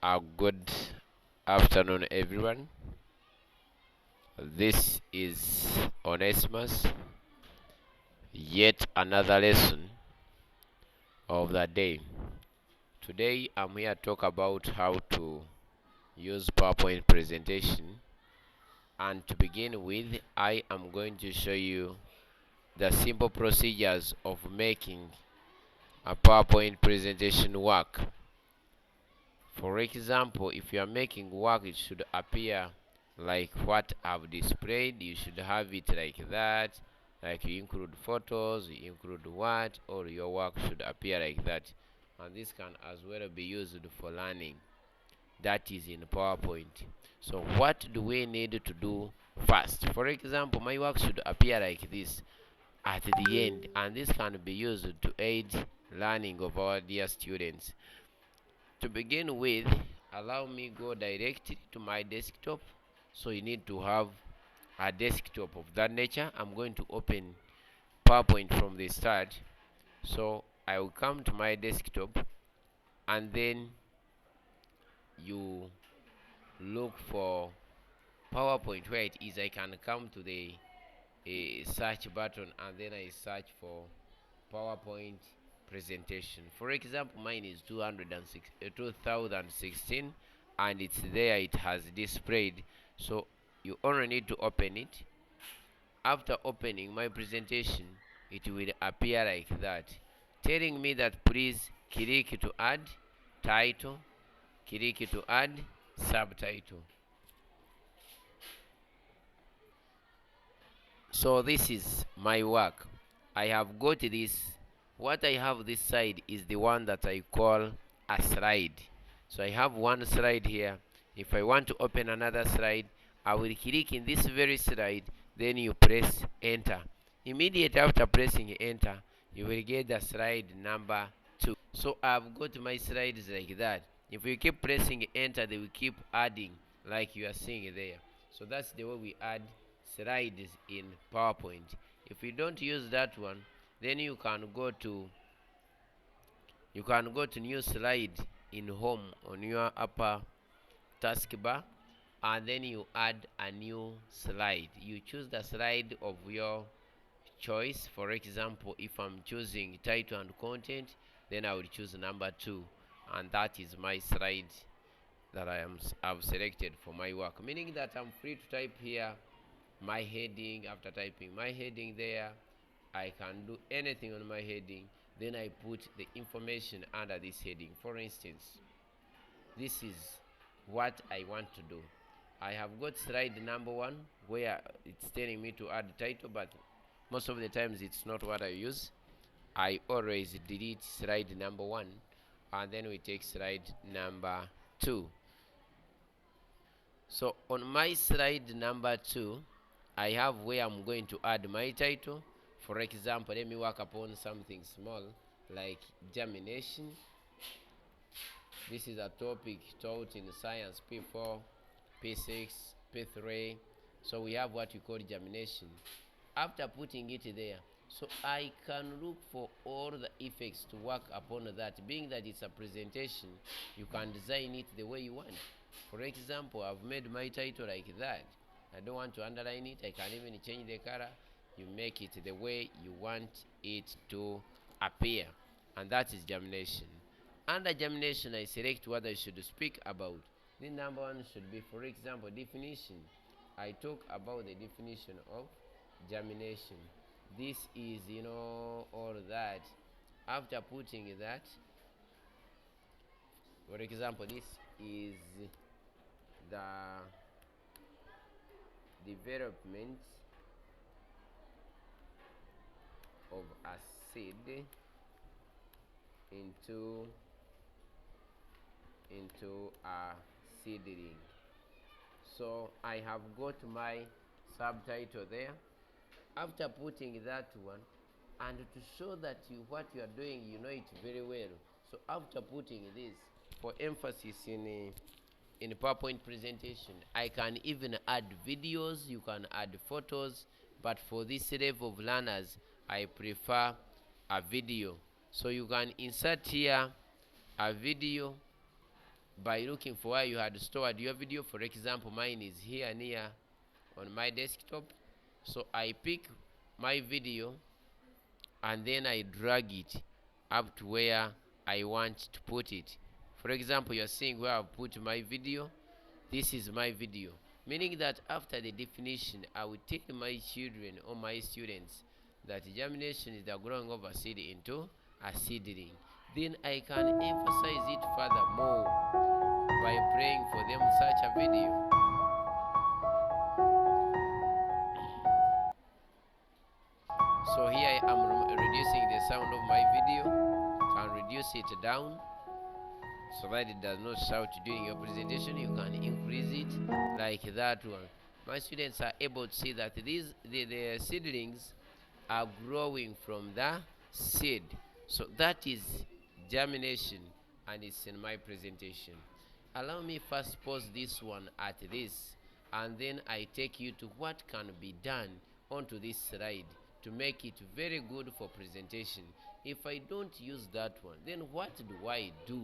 Good afternoon, everyone. This is Onesimus, yet another lesson of the day. Today, I'm here to talk about how to use PowerPoint presentation. And to begin with, I am going to show you the simple procedures of making a PowerPoint presentation work. For example, if you are making work, it should appear like what I've displayed. You should have it like that, like you include photos, you include what, or your work should appear like that. And this can as well be used for learning. That is in PowerPoint. So what do we need to do first? For example, my work should appear like this at the end, and this can be used to aid learning of our dear students. To begin with, allow me go directly to my desktop. So you need to have a desktop of that nature. I'm going to open PowerPoint from the start. So I will come to my desktop, and then you look for PowerPoint where it is. I can come to the search button, and then I search for PowerPoint presentation. For example, mine is 2016, and it's there, it has displayed. So you only need to open it. After opening my presentation, it will appear like that, telling me that please click to add title, click to add subtitle. So this is my work. I have got this. What I have this side is the one that I call a slide. So I have one slide here. If I want to open another slide, I will click in this very slide, then you press enter. Immediately after pressing enter, you will get the slide number 2. So I've got my slides like that. If you keep pressing enter, they will keep adding like you are seeing there. So that's the way we add slides in PowerPoint. If you don't use that one, then you can go to new slide in home on your upper taskbar, and then you add a new slide. You choose the slide of your choice. For example, if I'm choosing title and content, then I will choose number 2, and that is my slide that I've selected for my work, meaning that I'm free to type here my heading. After typing my heading there, I can do anything on my heading, then I put the information under this heading. For instance, this is what I want to do. I have got slide number 1 where it's telling me to add title, but most of the times it's not what I use. I always delete slide number 1, and then we take slide number 2. So on my slide number 2, I have where I'm going to add my title. For example, let me work upon something small like germination. This is a topic taught in science P4, P6, P3. So we have what we call germination. After putting it there, so I can look for all the effects to work upon that. Being that it's a presentation, you can design it the way you want. For example, I've made my title like that. I don't want to underline it. I can even change the color. You make it the way you want it to appear, and that is germination. Under germination, I select what I should speak about. The number 1 should be, for example, definition. I talk about the definition of germination. This is, all that. After putting that, for example, this is the development of a seed into a seedling. So I have got my subtitle there. After putting that one, and to show that what you are doing, you know it very well. So after putting this, for emphasis in PowerPoint presentation, I can even add videos, you can add photos, but for this level of learners, I prefer a video. So you can insert here a video, by looking for where you had stored your video. For example, mine is here near on my desktop. So I pick my video and then I drag it up to where I want to put it. For example, you're seeing where I've put my video. This is my video, meaning that after the definition, I will tell my children or my students that germination is the growing of a seed into a seedling. Then I can emphasize it furthermore by playing for them such a video. So here I am reducing the sound of my video. Can reduce it down so that it does not shout during your presentation. You can increase it like that one. My students are able to see that the seedlings are growing from the seed. So that is germination, and it's in my presentation. Allow me first pause this one at this, and then I take you to what can be done onto this slide to make it very good for presentation. If I don't use that one, then what do I do?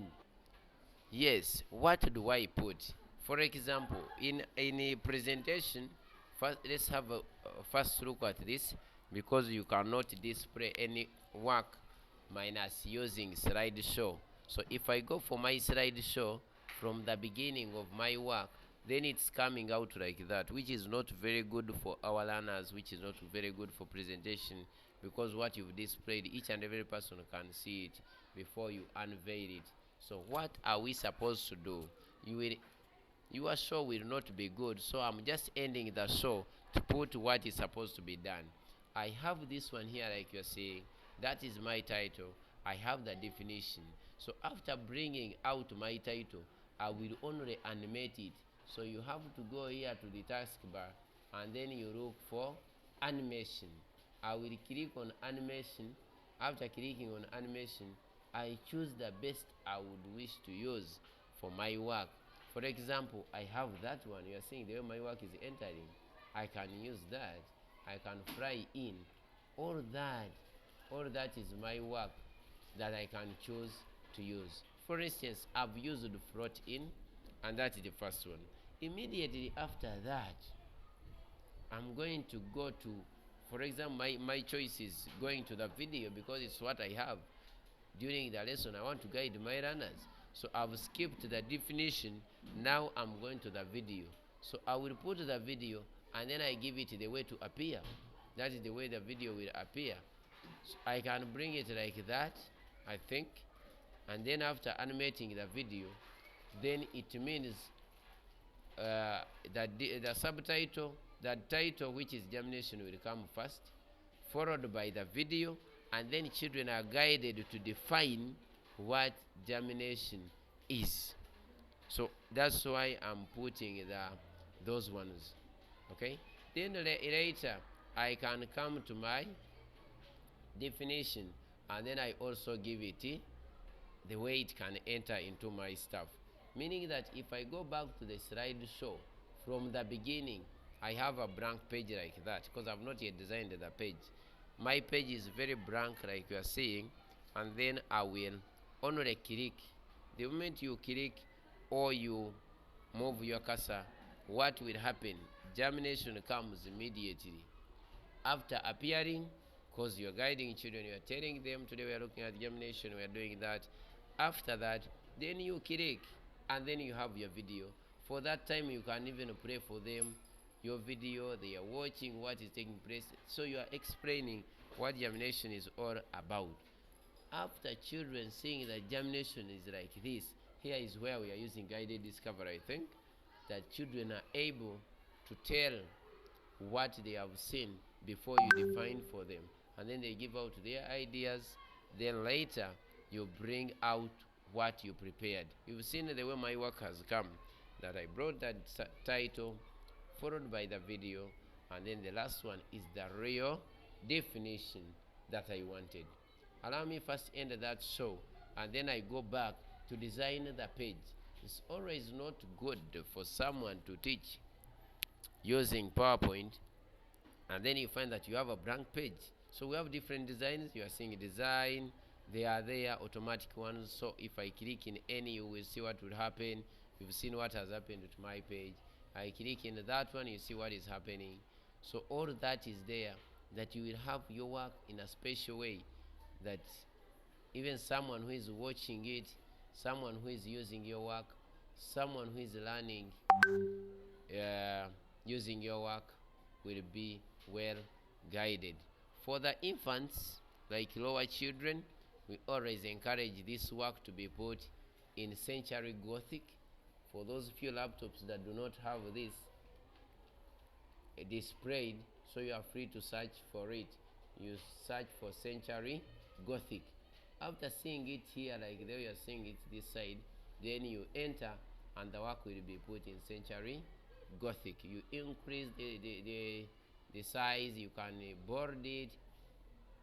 Yes, what do I put? For example, in a presentation, first let's have a first look at this, because you cannot display any work minus using slideshow. So if I go for my slideshow from the beginning of my work, then it's coming out like that, which is not very good for our learners, which is not very good for presentation, because what you've displayed, each and every person can see it before you unveil it. So what are we supposed to do? Your show will not be good, so I'm just ending the show to put what is supposed to be done. I have this one here, like you're seeing, that is my title. I have the definition. So after bringing out my title, I will only animate it. So you have to go here to the taskbar, and then you look for animation. I will click on animation. After clicking on animation, I choose the best I would wish to use for my work. For example, I have that one. You are seeing the way my work is entering. I can use that. I can fly in. All that is my work that I can choose to use. For instance, I've used float in, and that is the first one. Immediately after that, I'm going to go to, for example, my choice is going to the video, because it's what I have. During the lesson, I want to guide my learners. So I've skipped the definition. Now I'm going to the video. So I will put the video, and then I give it the way to appear. That is the way the video will appear. So I can bring it like that, I think. And then after animating the video, then it means that the subtitle, the title, which is germination, will come first, followed by the video, and then children are guided to define what germination is. So that's why I'm putting those ones. Okay, then later I can come to my definition, and then I also give it the way it can enter into my stuff. Meaning that if I go back to the slideshow from the beginning, I have a blank page like that, because I've not yet designed the page. My page is very blank, like you are seeing, and then I will only click. The moment you click or you move your cursor, what will happen? Germination comes immediately after appearing, because you're guiding children, you're telling them today we are looking at germination, we are doing that. After that, then you click, and then you have your video. For that time, you can even play for them your video. They are watching what is taking place, so you are explaining what germination is all about. After children seeing that germination is like this, here is where we are using guided discovery. I think that children are able to tell what they have seen before you define for them, and then they give out their ideas. Then later you bring out what you prepared. You've seen the way my work has come, that I brought that title followed by the video, and then the last one is the real definition that I wanted. Allow me first end that show, and then I go back to design the page. It's always not good for someone to teach using PowerPoint, and then you find that you have a blank page. So we have different designs. You are seeing design, They are there, automatic ones. So if I click in any, you will see what will happen. You've seen what has happened to my page. I click in that one, you see what is happening. So all that is there, that you will have your work in a special way, that even someone who is watching it, someone who is using your work, someone who is learning using your work will be well guided. For the infants, like lower children, we always encourage this work to be put in Century Gothic. For those few laptops that do not have this displayed, so you are free to search for it. You search for Century Gothic. After seeing it here, like there you are seeing it this side, then you enter and the work will be put in Century Gothic. You increase the size, you can board it.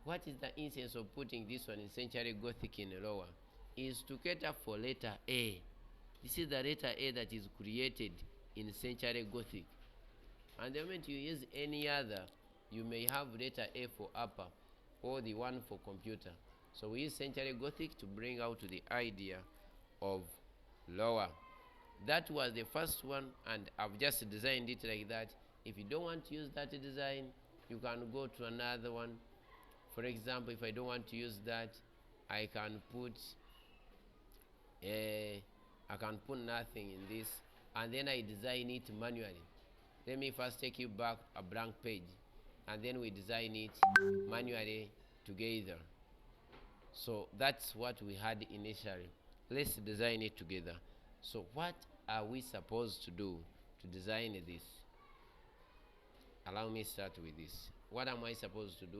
What is the essence of putting this one in Century Gothic in lower? Is to cater for letter A. This is the letter A that is created in Century Gothic. And the moment you use any other, you may have letter A for upper or the one for computer. So we use Century Gothic to bring out the idea of lower. That was the first one, and I've just designed it like that. If you don't want to use that design, you can go to another one. For example, if I don't want to use that, I can put nothing in this, and then I design it manually. Let me first take you back a blank page, and then we design it manually together. So that's what we had initially. Let's design it together. So what are we supposed to do to design this? Allow me to start with this. What am I supposed to do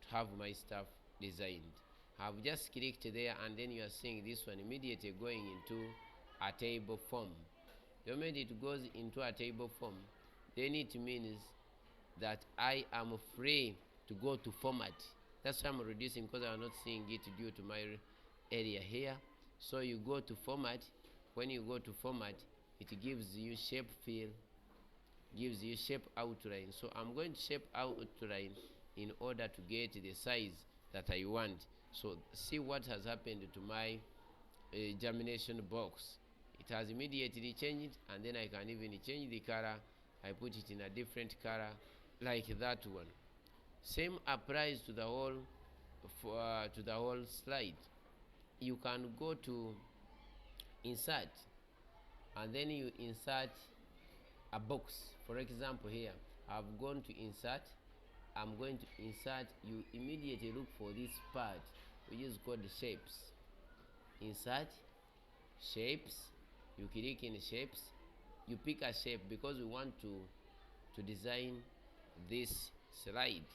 to have my stuff designed? I've just clicked there, and then you are seeing this one immediately going into a table form. The moment it goes into a table form, then it means that I am free to go to format. That's why I'm reducing, because I'm not seeing it due to my area here. So you go to format. When you go to format, it gives you shape fill, gives you shape outline. So I'm going to shape outline in order to get the size that I want. So see what has happened to my germination box. It has immediately changed, and then I can even change the color. I put it in a different color, like that one. Same applies to the whole slide. You can go to insert, and then you insert a box. For example, here I've gone to insert. I'm going to insert. You immediately look for this part, which is called shapes. Insert shapes. You click in shapes. You pick a shape, because we want to design this slide.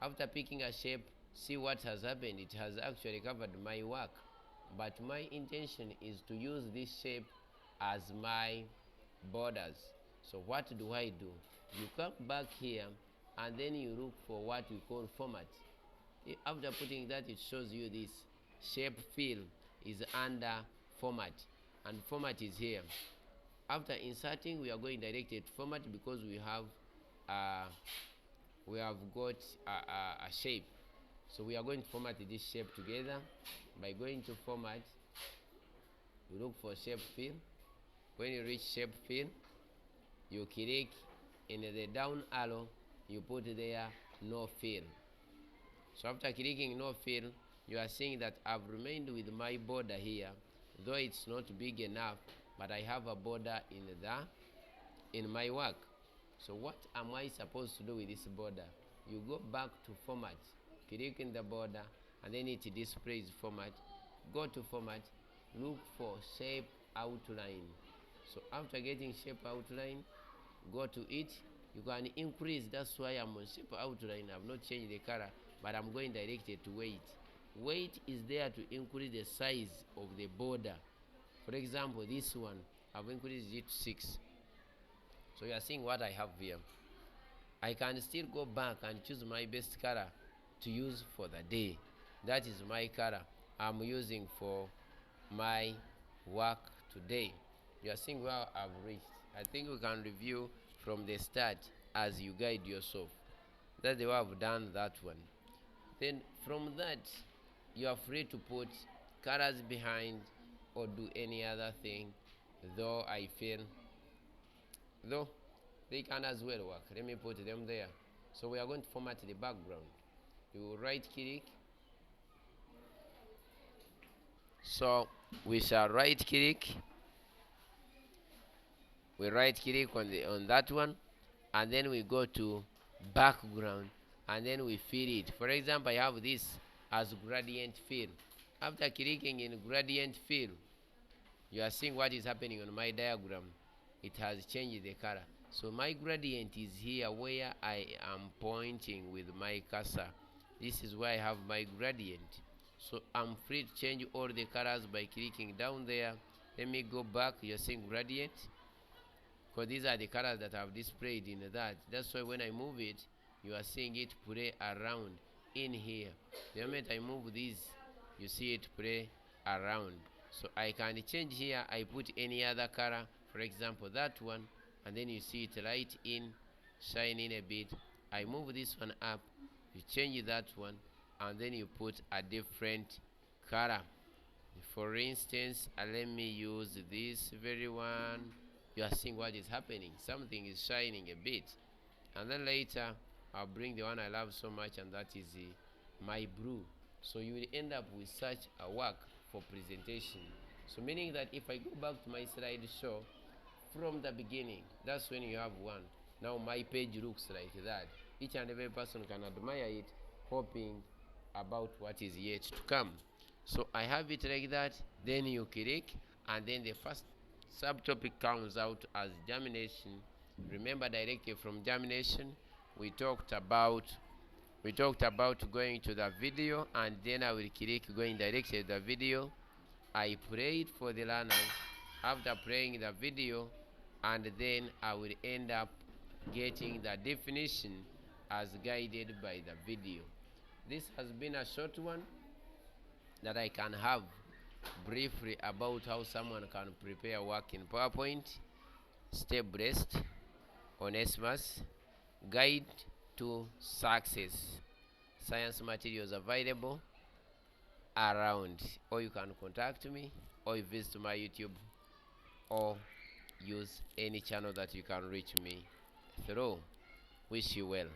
After picking a shape, see what has happened. It has actually covered my work, but my intention is to use this shape as my borders. So what do? You come back here, and then you look for what we call format. After putting that, it shows you this shape fill is under format, and format is here. After inserting, we are going directly to format, because we have got a shape. So we are going to format this shape together. By going to format, you look for shape fill. When you reach shape fill, you click in the down arrow, you put there no fill. So after clicking no fill, you are seeing that I've remained with my border here, though it's not big enough, but I have a border in my work. So what am I supposed to do with this border? You go back to format, click in the border, and then it displays format. Go to format, look for shape outline. So after getting shape outline, go to it. You can increase. That's why I'm on shape outline. I've not changed the color, but I'm going directly to weight. Weight is there to increase the size of the border. For example, this one, I've increased it to 6. So you are seeing what I have here. I can still go back and choose my best color to use for the day. That is my color I'm using for my work today. You are seeing where I've reached. I think we can review from the start as you guide yourself. That's the way I've done that one. Then from that, You are free to put colors behind or do any other thing, though I feel though they can as well work. Let me put them there. So we are going to format the background. You will right click. So we shall right click. We right click on that one, and then we go to background, and then we fill it. For example, I have this as gradient fill. After clicking in gradient fill, you are seeing what is happening on my diagram. It has changed the color. So my gradient is here where I am pointing with my cursor. This is where I have my gradient. So I'm free to change all the colors by clicking down there. Let me go back. You're seeing gradient, because these are the colors that I've displayed in that. That's why when I move it, you are seeing it play around in here. The moment I move these, you see it play around. So I can change here. I put any other color, for example that one, and then you see it right in, shine in a bit. I move this one up, you change that one, and then you put a different color. For instance, let me use this very one. You are seeing what is happening. Something is shining a bit. And then later, I'll bring the one I love so much, and that is my blue. So you will end up with such a work for presentation. So meaning that if I go back to my slideshow from the beginning, that's when you have one. Now my page looks like that. Each and every person can admire it, hoping about what is yet to come. So I have it like that. Then you click, and then the first subtopic comes out as germination. Remember, directly from germination, we talked about going to the video, and then I will click going directly to the video. I play it for the learners. After playing the video, and then I will end up getting the definition as guided by the video. This has been a short one that I can have briefly about how someone can prepare work in PowerPoint. Stay blessed. Onesimus, Guide to Success. Science materials available around. Or you can contact me, or you visit my YouTube, or use any channel that you can reach me through. Wish you well.